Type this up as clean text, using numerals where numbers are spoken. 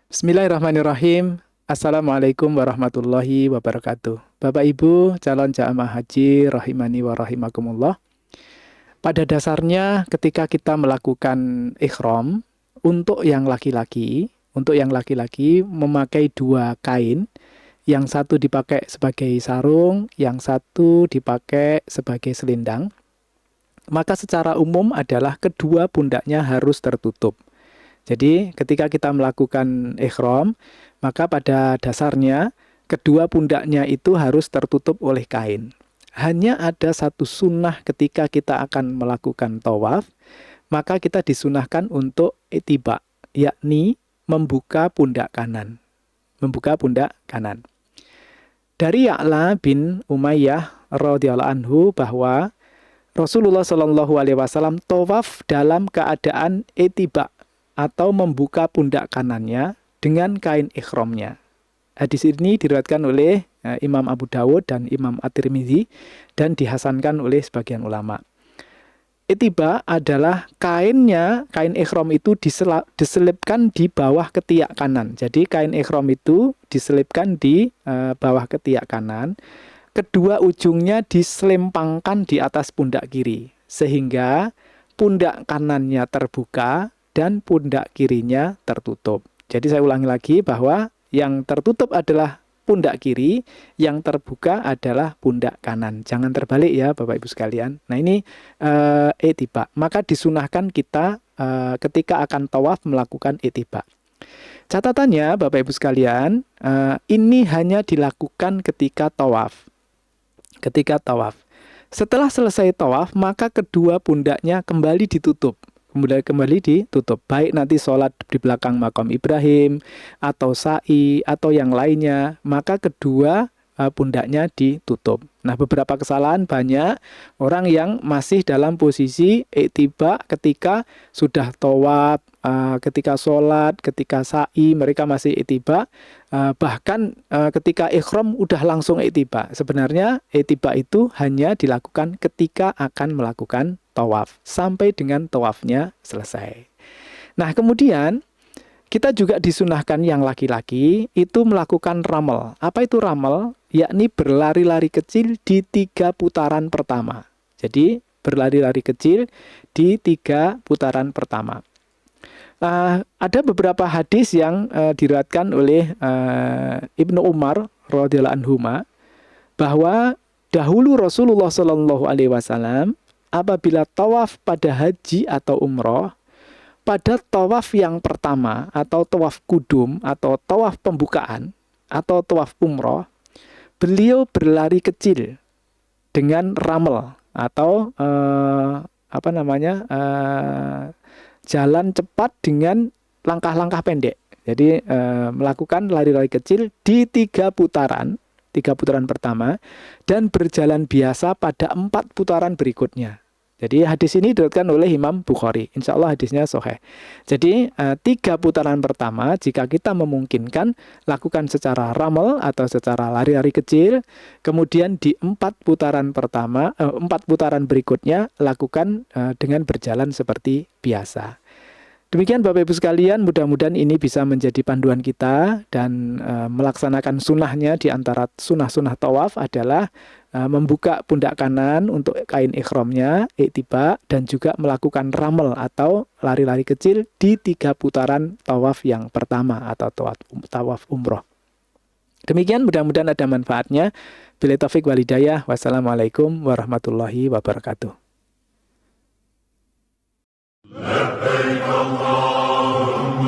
Bismillahirrahmanirrahim. Assalamualaikum warahmatullahi wabarakatuh. Bapak Ibu calon jamaah haji rahimani wa rahimakumullah. Pada dasarnya ketika kita melakukan ihram untuk yang laki-laki memakai dua kain, yang satu dipakai sebagai sarung, yang satu dipakai sebagai selendang. Maka secara umum adalah kedua pundaknya harus tertutup. Jadi ketika kita melakukan ihram, maka pada dasarnya kedua pundaknya itu harus tertutup oleh kain. Hanya ada satu sunnah ketika kita akan melakukan tawaf, maka kita disunahkan untuk itiba, yakni membuka pundak kanan. Membuka pundak kanan. Dari Ya'la bin Umayyah radhiyallahu anhu bahwa Rasulullah Shallallahu alaihi wasallam tawaf dalam keadaan itiba atau membuka pundak kanannya dengan kain ihramnya. Hadis ini diriwayatkan oleh Imam Abu Dawud dan Imam At-Tirmidzi dan dihasankan oleh sebagian ulama. Itiba adalah kain ihram itu diselipkan di bawah ketiak kanan. Jadi kain ihram itu diselipkan di bawah ketiak kanan. Kedua ujungnya diselempangkan di atas pundak kiri. Sehingga pundak kanannya terbuka dan pundak kirinya tertutup. Jadi saya ulangi lagi bahwa yang tertutup adalah pundak kiri, yang terbuka adalah pundak kanan. Jangan terbalik ya Bapak Ibu sekalian. Nah ini itiba. Maka disunahkan kita ketika akan tawaf melakukan itiba. Catatannya Bapak Ibu sekalian, ini hanya dilakukan ketika tawaf. Ketika tawaf. Setelah selesai tawaf, maka kedua pundaknya kembali ditutup. Kembali ditutup, baik nanti sholat di belakang makam Ibrahim atau sa'i atau yang lainnya, maka kedua pundaknya ditutup. Nah, beberapa kesalahan banyak orang yang masih dalam posisi iktiba ketika sudah tawaf, ketika sholat, ketika sa'i, mereka masih iktiba, bahkan ketika ikhram udah langsung iktiba. Sebenarnya iktiba itu hanya dilakukan ketika akan melakukan tawaf, sampai dengan tawafnya selesai. Nah, kemudian kita juga disunahkan yang laki-laki itu melakukan ramal. Apa itu ramal? Yakni berlari-lari kecil di 3 putaran pertama. Jadi berlari-lari kecil di 3 putaran pertama. Ada beberapa hadis yang diriwayatkan oleh Ibnu Umar radhiyallahu anhuma bahwa dahulu Rasulullah Shallallahu alaihi wasallam apabila tawaf pada haji atau umroh, pada tawaf yang pertama atau tawaf kudum atau tawaf pembukaan atau tawaf umroh, beliau berlari kecil dengan ramel atau jalan cepat dengan langkah-langkah pendek. Jadi melakukan lari-lari kecil di 3 putaran pertama dan berjalan biasa pada 4 putaran berikutnya. Jadi hadis ini diriwayatkan oleh Imam Bukhari. Insya Allah hadisnya sahih. Jadi 3 putaran pertama jika kita memungkinkan lakukan secara ramal atau secara lari-lari kecil. Kemudian di 4 putaran pertama, 4 putaran berikutnya lakukan dengan berjalan seperti biasa. Demikian Bapak Ibu sekalian, mudah-mudahan ini bisa menjadi panduan kita dan melaksanakan sunnahnya di antara sunnah-sunnah tawaf adalah membuka pundak kanan untuk kain ihramnya, iktiba, dan juga melakukan ramal atau lari-lari kecil di 3 putaran tawaf yang pertama atau tawaf umroh. Demikian mudah-mudahan ada manfaatnya. Billahi taufiq wal hidayah. Wassalamualaikum warahmatullahi wabarakatuh. لبيك اللهم